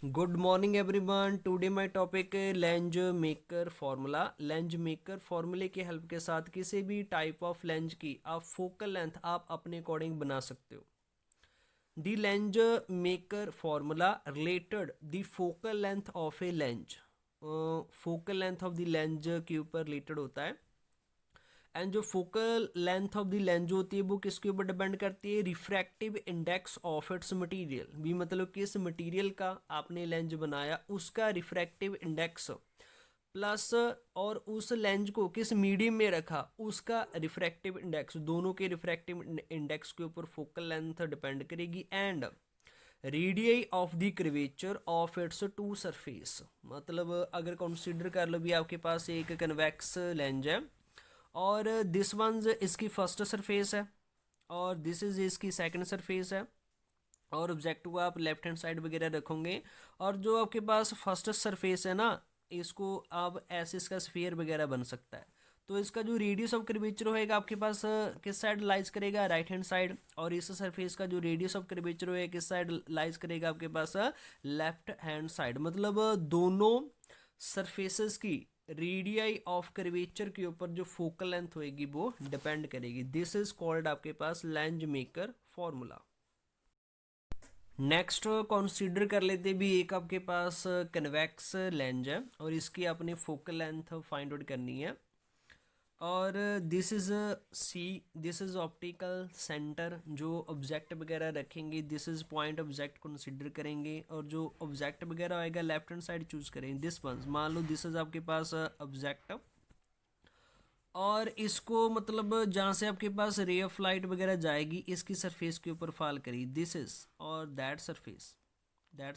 Good morning everyone. Today my topic है lens maker formula. Lens maker फार्मूले की help के साथ किसी भी टाइप ऑफ लेंज की आप फोकल लेंथ आप अपने अकॉर्डिंग बना सकते हो। The length maker formula related the focal length of A length. Focal length of the length के ऊपर रिलेटेड होता है। एंड जो focal length of the lens होती है वो किसके ऊपर डिपेंड करती है? Refractive index of its material. भी मतलब किस मटेरियल का आपने लेंस बनाया उसका रिफ्रैक्टिव इंडेक्स प्लस और उस लेंस को किस मीडियम में रखा उसका रिफ्रैक्टिव इंडेक्स, दोनों के रिफ्रैक्टिव इंडेक्स के ऊपर फोकल लेंथ डिपेंड करेगी। And radii of the curvature of its two surface. मतलब अगर कंसीडर कर लो भी आपके पास एक कन्वेक्स लेंस है और दिस वन इसकी फर्स्ट सरफेस है और दिस इज इसकी सेकंड सरफेस है और ऑब्जेक्ट को आप लेफ्ट हैंड साइड वगैरह रखोगे और जो आपके पास फर्स्ट सरफेस है ना इसको आप ऐसे इसका स्फीयर वगैरह बन सकता है। तो इसका जो रेडियस ऑफ कर्वेचर होएगा आपके पास किस साइड लाइज करेगा? Right hand side. और इस सरफेस का जो रेडियस ऑफ कर्वेचर होएगा किस साइड लाइज करेगा? आपके पास लेफ्ट हैंड साइड। मतलब दोनों सरफेसेस की रेडियाई ऑफ कर्वेचर के ऊपर जो फोकल लेंथ होएगी वो डिपेंड करेगी। दिस इज कॉल्ड आपके पास lens maker formula. Next consider कर लेते भी एक आपके पास कन्वेक्स लेंज है और इसकी अपनी फोकल लेंथ फाइंड आउट करनी है। और this is C, this is optical centre. जो ऑब्जेक्ट वगैरह रखेंगे this is point object consider करेंगे और जो ऑब्जेक्ट वगैरह आएगा लेफ्ट हैंड साइड चूज करेंगे। दिस वन मान लो दिस इज़ आपके पास ऑब्जेक्ट और इसको मतलब जहाँ से आपके पास रे ऑफ लाइट वगैरह जाएगी इसकी सरफेस के ऊपर फॉल करी। दिस इज और दैट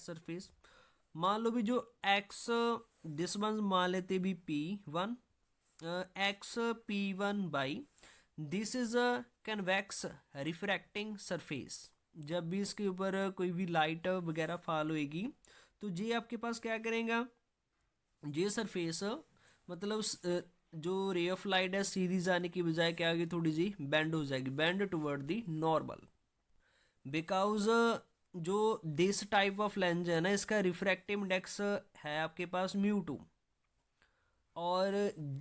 सरफेस मान लो भी जो एक्स, दिस वन मान लेते भी P1 x P1 this is a convex refracting surface. जब भी इसके ऊपर कोई भी लाइट वगैरह फॉल होएगी तो ये आपके पास क्या करेगा? ये सरफेस मतलब जो रे ऑफ लाइट है सीधी जाने की बजाय क्या होगी? थोड़ी सी बेंड हो जाएगी, bend toward the normal. Because जो दिस टाइप ऑफ लेंस है ना इसका रिफ्रैक्टिव इंडेक्स है आपके पास μ2 और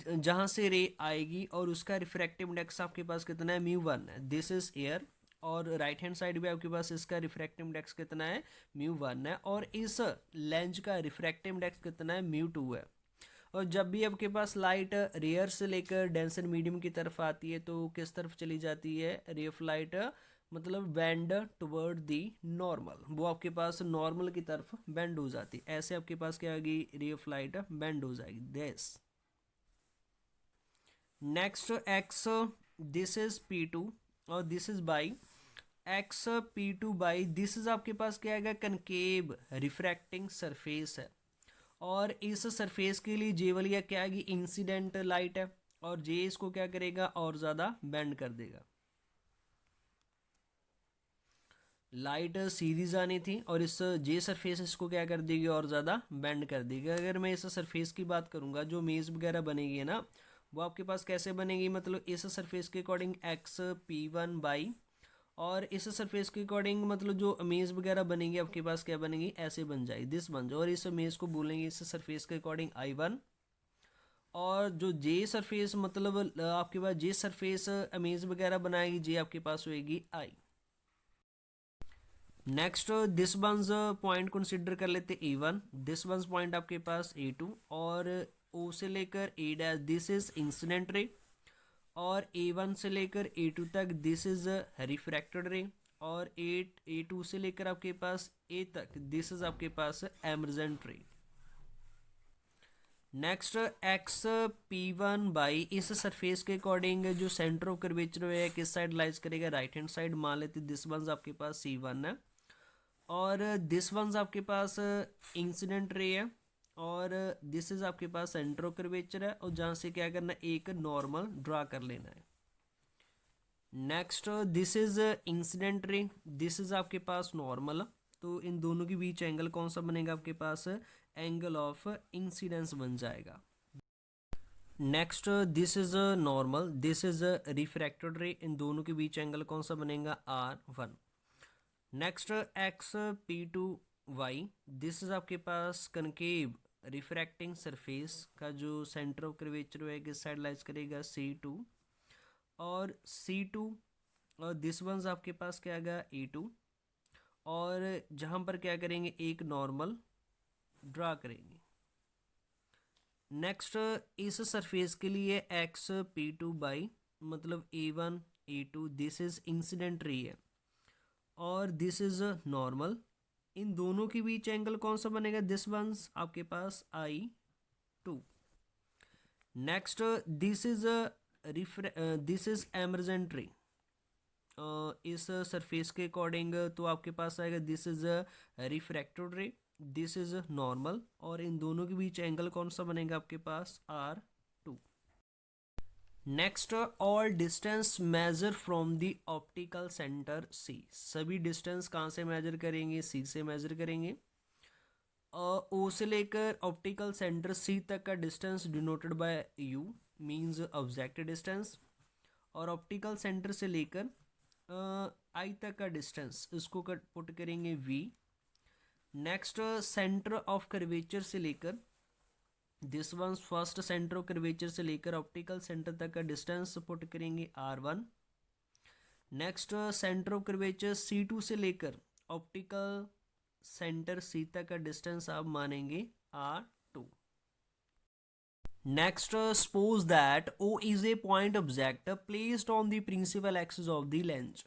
जहाँ से रे आएगी और उसका रिफ्रैक्टिव इंडेक्स आपके पास कितना है? μ1 है। दिस इज एयर और राइट हैंड साइड भी आपके पास इसका रिफ्रैक्टिव इंडेक्स कितना है? μ1 है। और इस लेंस का रिफ्रैक्टिव इंडेक्स कितना है? μ2 है। और जब भी आपके पास लाइट रेयर से लेकर डेंसर मीडियम की तरफ आती है तो किस तरफ चली जाती है? रे ऑफ लाइट मतलब बेंड टुवर्ड दी नॉर्मल, वो आपके पास नॉर्मल की तरफ बेंड हो जाती है। ऐसे आपके पास क्या होगी? रे ऑफ लाइट बेंड हो जाएगी। This next x, this is P2 और this is by x P2 this is आपके पास क्या आएगा? कनकेव रिफ्रैक्टिंग सरफेस है और इस सरफेस के लिए जे वाली क्या आएगी? इंसिडेंट लाइट है और जे इसको क्या करेगा? और ज़्यादा बेंड कर देगा। लाइट सीधी जानी थी और इस जे सरफेस इसको क्या कर देगी? और ज़्यादा बेंड कर देगी। अगर मैं इस सरफेस की बात करूँगा जो मेज वगैरह बनेगी है ना वो आपके पास कैसे बनेगी? मतलब इस सरफेस के अकॉर्डिंग एक्स P1 और इस सरफेस के अकॉर्डिंग मतलब जो इमेज वगैरह बनेगी आपके पास क्या बनेगी? ऐसे बन जाएगी, दिस बन जाए। और इस इमेज को बोलेंगे इस सरफेस के अकॉर्डिंग I1 और जो जे सरफेस मतलब आपके पास जे सरफेस इमेज वगैरह बनाएगी जे आपके पास होएगी I। Next this one's point consider कर लेते A1, दिस वंस पॉइंट आपके पास A2 और O से लेकर A dash this is incident ray और A1 से लेकर A2 तक दिस इज रिफ्रैक्टेड रे और A2 से लेकर आपके पास A तक दिस इज आपके पास एमर्जेंट रे। नेक्स्ट एक्स P1 इस सरफेस के अकॉर्डिंग जो सेंटर ऑफ कर्वेचर है किस साइड लाइज करेगा? Right hand side. मान लेते दिस वंस आपके पास C1 है और दिस वंस आपके पास इंसिडेंट रे है और दिस इज आपके पास सेंटर ऑफ कर्वेचर है और जहाँ से क्या करना है? एक नॉर्मल ड्रा कर लेना है। Next this is incident ray, this is आपके पास नॉर्मल। तो इन दोनों के बीच एंगल कौन सा बनेगा? आपके पास एंगल ऑफ इंसिडेंस बन जाएगा। Next this is normal, this is refracted ray, इन दोनों के बीच एंगल कौन सा बनेगा? R1। Next X P2 Y, this is आपके पास कनकेव रिफ्रैक्टिंग सरफेस का जो सेंटर ऑफ कर्वेचर है किस साइड लाइज करेगा C2, और C2 और दिस वंस आपके पास क्या आएगा E2, और जहाँ पर क्या करेंगे एक नॉर्मल ड्रा करेंगे। नेक्स्ट इस सरफेस के लिए x P2 मतलब A1 A2 this is incident ray है और दिस इज नॉर्मल, इन दोनों के बीच एंगल कौन सा बनेगा, दिस वंस आपके पास I2। Next this is emergent रे, इस सरफेस के अकॉर्डिंग तो आपके पास आएगा दिस इज रिफ्रैक्टेड रे, दिस इज नॉर्मल, और इन दोनों के बीच एंगल कौन सा बनेगा आपके पास R2। Next all distance measure from the optical centre C, सभी डिस्टेंस कहाँ से मेजर करेंगे, C से मेजर करेंगे। O से लेकर ऑप्टिकल सेंटर C तक का distance denoted by U means object distance, और ऑप्टिकल सेंटर से लेकर I तक का डिस्टेंस इसको पुट करेंगे V। Next centre of curvature से लेकर this one first centre of curvature से लेकर ऑप्टिकल सेंटर तक का डिस्टेंस पुट करेंगे R1। Next centre of curvature C2 से लेकर ऑप्टिकल सेंटर C तक का डिस्टेंस आप मानेंगे R2। Next suppose that O is a point object placed on the principal axis of the lens.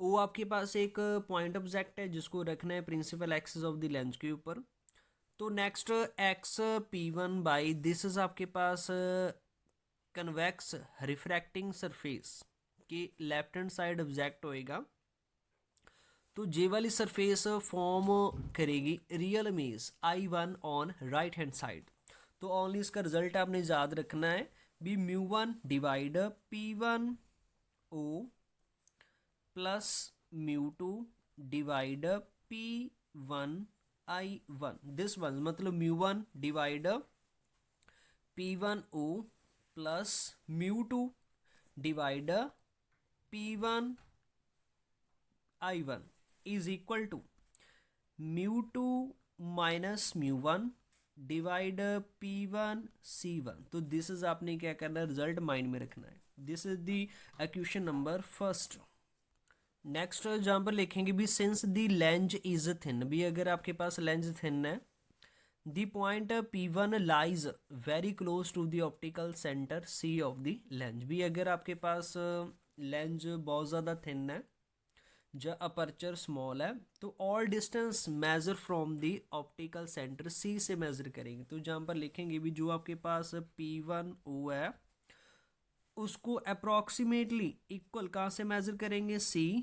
O आपके पास एक पॉइंट ऑब्जेक्ट है जिसको रखना है principal axis of the lens के ऊपर। तो next x P1 this is आपके पास कन्वेक्स रिफ्रैक्टिंग सरफेस के लेफ्ट हैंड साइड ऑब्जेक्ट होएगा, तो जे वाली सरफेस फॉर्म करेगी real image I1 on right hand side. तो ओनली इसका रिजल्ट आपने याद रखना है बी μ1 divide P1O plus μ2 divide P1I1, this one मतलब μ1 divide P1O plus μ2 divide P1I1 is equal to μ2 minus μ1 divide P1C1। तो दिस इज आपने क्या करना है, रिजल्ट माइंड में रखना है। This is the equation number first. Next जहाँ पर लिखेंगे भी since the lens is thin, भी अगर आपके पास लेंस थिन है the point P1 lies very close to the optical centre C of the lens, भी अगर आपके पास लेंस बहुत ज़्यादा थिन है जब अपर्चर स्मॉल है तो all distance measure from the optical centre C से मेजर करेंगे। तो जहाँ पर लिखेंगे भी जो आपके पास P1O है उसको अप्रॉक्सीमेटली इक्वल कहाँ से मेजर करेंगे, CO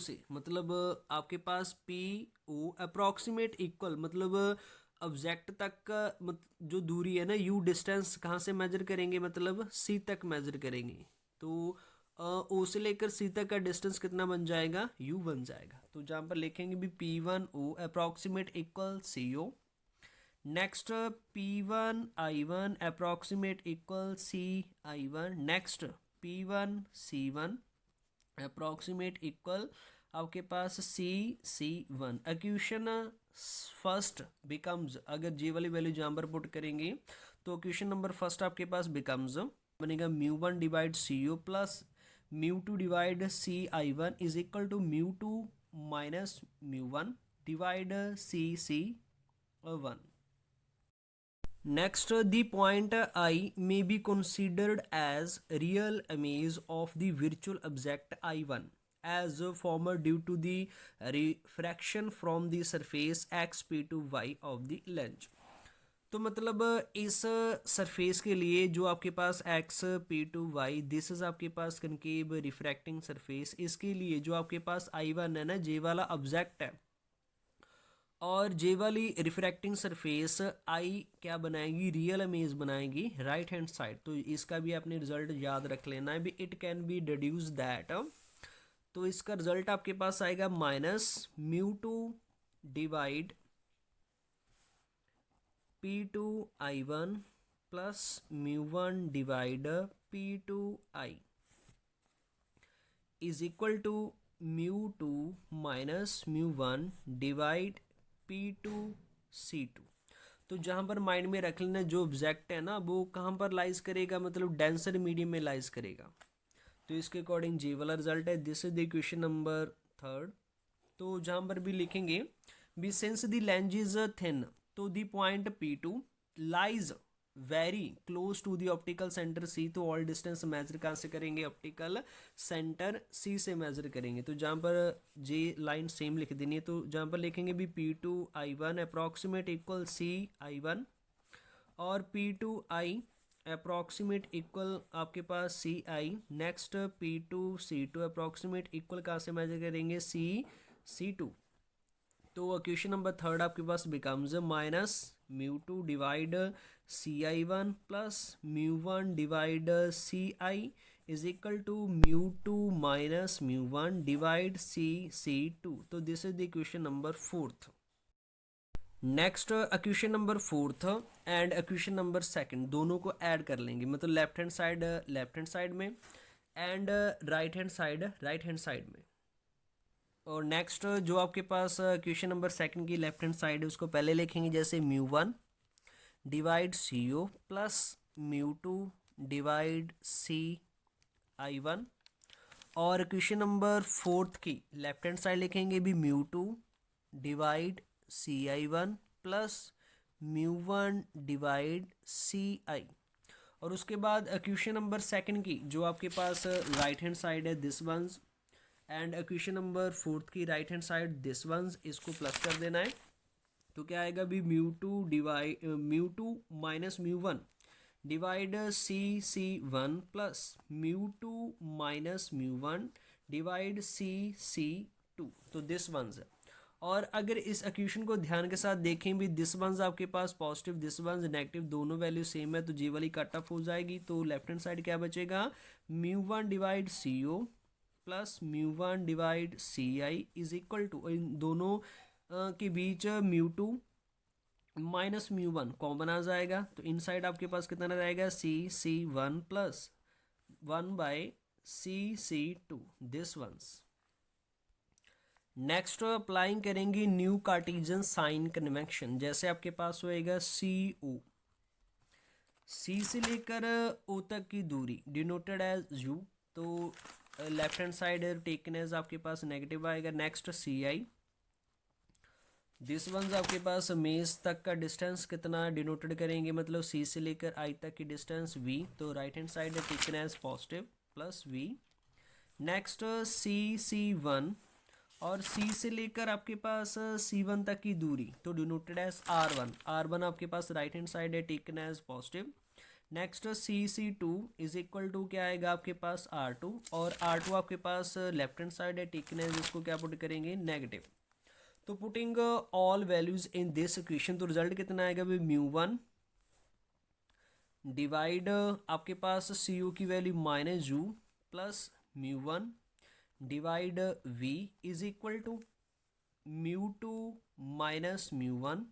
से, मतलब आपके पास PO अप्रॉक्सीमेट इक्वल मतलब ऑब्जेक्ट तक का जो दूरी है ना U डिस्टेंस कहाँ से मेजर करेंगे, मतलब C तक मेजर करेंगे। तो O से लेकर C तक का डिस्टेंस कितना बन जाएगा, U बन जाएगा। तो जहाँ पर लिखेंगे भी P1O approximate equal CO। Next P1I1 approximate equal CI1। Next P1C1 approximate equal आपके पास C1। इक्वेशन फर्स्ट बिकम्स, अगर जे वाली वैल्यू जहाँ पर पुट करेंगे तो इक्वेशन नंबर फर्स्ट आपके पास बिकम्स बनेगा μ1 divide CO plus μ2 divide CI1 is equal to μ2 minus μ1 divide C1। Next, the point I may be considered as real image of the virtual object I1 as a former due to the refraction from the surface XP2Y of the lens। तो मतलब इस surface के लिए जो आपके पास XP2Y this is आपके पास concave refracting surface, इसके लिए जो आपके पास I1 है ना जे वाला ऑब्जेक्ट है और जे वाली रिफ्रैक्टिंग सरफेस आई क्या बनाएगी, रियल इमेज बनाएगी राइट हैंड साइड। तो इसका भी आपने रिजल्ट याद रख लेना है भी it can be deduce that. तो इसका रिजल्ट आपके पास आएगा minus μ2 divide P2I1 plus μ1 divide P2I is equal to μ2 minus μ1 divide P2 C2। तो जहाँ पर माइंड में रख लेना, जो ऑब्जेक्ट है ना वो कहाँ पर लाइज करेगा, मतलब डेंसर मीडियम में लाइज करेगा। तो इसके अकॉर्डिंग जी वाला रिजल्ट है। This is the equation number third. तो जहाँ पर भी लिखेंगे बी since the lens is thin तो the point P2 lies very close to the optical centre C। तो ऑल डिस्टेंस मेजर कहाँ से करेंगे, ऑप्टिकल सेंटर C से मेजर करेंगे। तो जहाँ पर जे लाइन सेम लिख देनी है, तो जहाँ पर लिखेंगे भी P2 I1 approximate equal C I1 और P2 I अप्रॉक्सीमेट इक्वल आपके पास C I. Next P2 C2 approximate equal कहाँ से मेजर करेंगे, C2। तो क्वेश्चन नंबर थर्ड आपके पास becomes minus μ2 divide CI1 plus μ1 divide CI is equal to μ2 minus μ1 divide C2। तो this is the question number fourth. Next question number fourth and question number second दोनों को add कर लेंगे, मतलब left hand side में and right hand side में। और next जो आपके पास क्वेश्चन नंबर सेकंड की लेफ्ट हैंड साइड है उसको पहले लिखेंगे जैसे μ1 divide CO plus μ2 divide CI1। और क्वेश्चन नंबर फोर्थ की लेफ्ट हैंड साइड लिखेंगे भी μ2 divide CI1 plus μ1 divide CI। और उसके बाद क्वेश्चन नंबर सेकंड की जो आपके पास राइट हैंड साइड है this once and question number fourth की right hand side this once, इसको प्लस कर देना है। तो क्या आएगा भी μ2 minus μ1 divide C1 plus μ2 minus μ1 divide C2। तो दिस वंस है। और अगर इस इक्वेशन को ध्यान के साथ देखें भी दिस वंस आपके पास पॉजिटिव दिस वंस नेगेटिव दोनों वैल्यू सेम है, तो जी वाली कट ऑफ हो जाएगी। तो लेफ्ट हैंड साइड क्या बचेगा, μ1 divide CO plus μ1 divide CI is equal to, इन दोनों के बीच μ2 माइनस μ1 कॉमन आ जाएगा। तो इन साइड आपके पास कितना रहेगा C1 plus 1 by C2 this one's. Next applying करेंगे न्यू कार्टेशियन साइन कन्वेंशन। जैसे आपके पास होएगा CO, C से लेकर O तक की दूरी डिनोटेड एज U। तो left hand side taken as आपके पास नेगेटिव आएगा। नेक्स्ट CI, दिस वंस आपके पास मेज तक का डिस्टेंस कितना डिनोटेड करेंगे, मतलब C से लेकर I तक की डिस्टेंस V। तो right hand side taken as positive plus V। Next C1 और C से लेकर आपके पास C1 तक की दूरी तो डिनोटेड एज R1 आपके पास राइट हैंड साइड है taken as positive. Next C2 is equal to क्या आएगा आपके पास R2 और R2 आपके पास लेफ्ट हैंड साइड है टेकन एज, इसको क्या पुट करेंगे नेगेटिव। तो putting all values in this equation तो रिजल्ट कितना आएगा भी μ1 डिवाइड आपके पास CO की value minus U plus μ1 divide V is equal to μ2 minus μ1।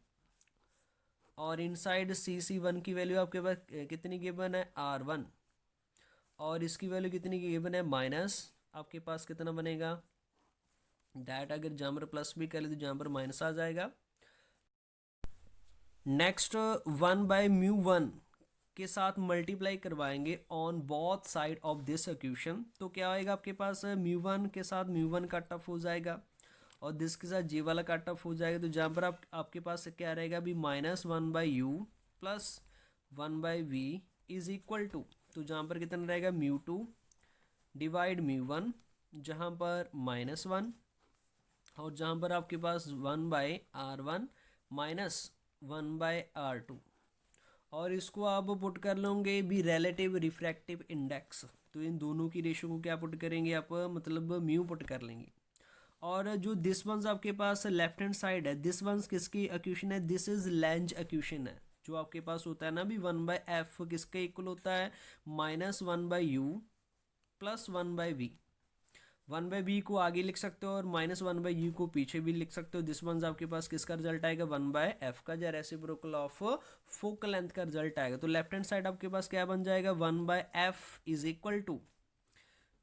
और इनसाइड C1 की वैल्यू आपके पास कितनी गिवन है R1 और इसकी वैल्यू कितनी गिवन है माइनस, आपके पास कितना बनेगा डैट, अगर जहाँ पर प्लस भी कर ले तो जहाँ पर माइनस आ जाएगा। नेक्स्ट 1 बाय μ1 के साथ मल्टीप्लाई करवाएंगे on both side of this equation. तो क्या आएगा आपके पास μ1 के साथ μ1 कट ऑफ हो जाएगा और दिस के साथ जी वाला कट ऑफ हो जाएगा। तो जहाँ पर आपके पास क्या रहेगा अभी minus 1 by U plus 1 by V is equal to, तो जहाँ पर कितना रहेगा μ2 डिवाइड μ1 जहाँ पर माइनस 1 और जहाँ पर आपके पास 1 by R1 minus 1 by R2। और इसको आप पुट कर लोगे भी रिलेटिव रिफ्रैक्टिव इंडेक्स। तो इन दोनों की रेशियो को क्या पुट करेंगे आप, मतलब म्यू पुट कर लेंगे। और जो दिस वंस आपके पास लेफ्ट हैंड साइड है दिस वंस किसकी इक्वेशन है, दिस इज लेंज इक्वेशन है। जो आपके पास होता है ना भी 1 बाय एफ किसके इक्वल होता है minus 1 by U plus 1 by V. 1 by B को आगे लिख सकते हो और माइनस 1 बाय यू को पीछे भी लिख सकते हो। दिस वंस आपके पास किसका रिजल्ट आएगा 1 बाय एफ का, या रेसिप्रोकल ऑफ फोकल लेंथ का रिजल्ट आएगा। तो लेफ्ट हैंड साइड आपके पास क्या बन जाएगा 1 by F is equal to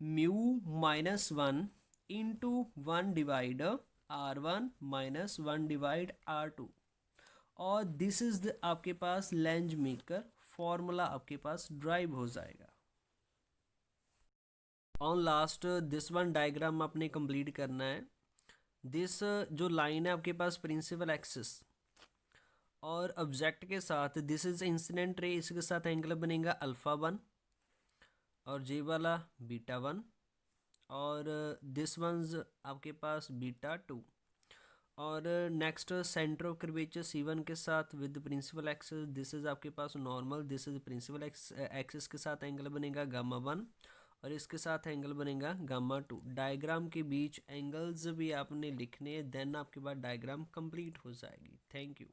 mu minus 1 into 1 divide R1 minus 1 divide R2, और दिस इज द आपके पास लेंज मेकर फॉर्मूला आपके पास ड्राइव हो जाएगा। On last this one diagram आपने कंप्लीट करना है। दिस जो लाइन है आपके पास प्रिंसिपल एक्सिस और ऑब्जेक्ट के साथ, दिस इज इंसिडेंट रे, इसके साथ एंगल बनेगा अल्फा 1 और जे वाला बीटा 1, और दिस वंस आपके पास बीटा 2, और next centre of curvature C1 के साथ with principal axis, this is आपके पास normal, this is principal axis के साथ एंगल बनेगा गामा 1 और इसके साथ एंगल बनेगा गामा 2। डायग्राम के बीच एंगल्स भी आपने लिखने हैं, देन आपके पास डायग्राम कंप्लीट हो जाएगी। Thank you.